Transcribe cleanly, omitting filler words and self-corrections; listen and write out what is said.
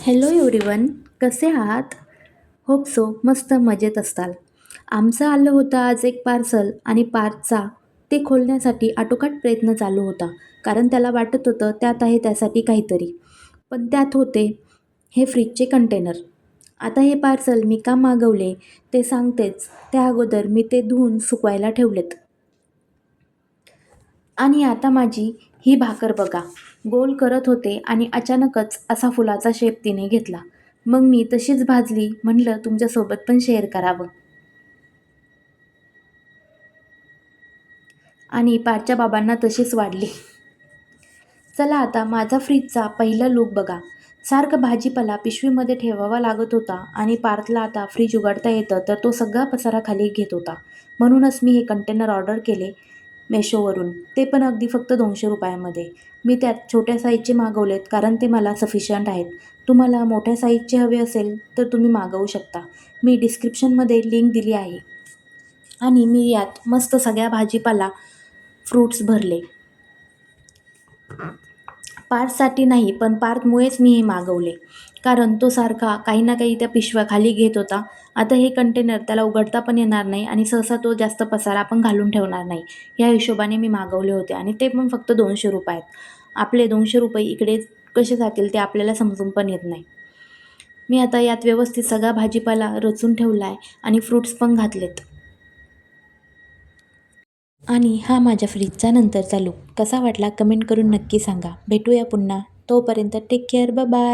Hello everyone, कसे आहात? Hope so मस्त मजेत असताल. आमचं आलं होतं आज एक पार्सल आणि पार्सचा ते खोलण्यासाठी आटोकाट प्रयत्न चालू होता. कारण त्याला वाटत होतं त्यात आहे त्यासाठी काहीतरी. पण त्यात होते हे फ्रीजचे कंटेनर. आता हे पार्सल मी का मागवले ते सांगतेच. त्या अगोदर मी ते धुवून सुकवायला ठेवलेत. आणि आता माझी ही भाकर बघा, गोल करत होते आणि अचानकच असा फुलाचा शेप तिने घेतला. मग मी तशीच भाजली, म्हणलं तुमच्यासोबत पण शेअर करावं. आणि पारच्या बाबांना तशीच वाढली. चला आता माझा फ्रीजचा पहिला लूक बघा. सारखं भाजीपाला पिशवीमध्ये ठेवावा लागत होता आणि पार्थला आता फ्रीज उघडता येतं तर तो सगळा पसारा खाली घेत होता. म्हणूनच मी हे कंटेनर ऑर्डर केले मेशोवरून. ते पण अगदी फक्त 200 रुपयामध्ये. मी त्यात छोट्या साईजचे मागवलेत कारण ते मला सफिशियंट आहेत. तुम्हाला मोठ्या साईजचे हवे असेल तर तुम्ही मागवू शकता. मी डिस्क्रिप्शनमध्ये लिंक दिली आहे. आणि मी यात मस्त सगळ्या भाजीपाला, फ्रुट्स भरले. पार्थसाठी नाही, पण पार्थमुळेच मी हे मागवले. कारण तो सारखा काही ना काही त्या पिशव्या खाली घेत होता. आता हे कंटेनर त्याला उघडता पण येणार नाही आणि सहसा तो जास्त पसारा पण घालून ठेवणार नाही. या हिशोबाने मी मागवले होते आणि ते पण फक्त 200 रुपयात. आपले 200 रुपये इकडे कसे जातील ते आपल्याला समजून पण येत नाही. मी आता यात व्यवस्थित सगळा भाजीपाला रचून ठेवला आहे आणि फ्रुट्स पण घातलेत. आणि हा माझ्या फ्रीजचा नंतरचा लूक कसा वाटला कमेंट करून नक्की सांगा. भेटूया पुन्हा. तोपर्यंत टेक केअर. Bye bye.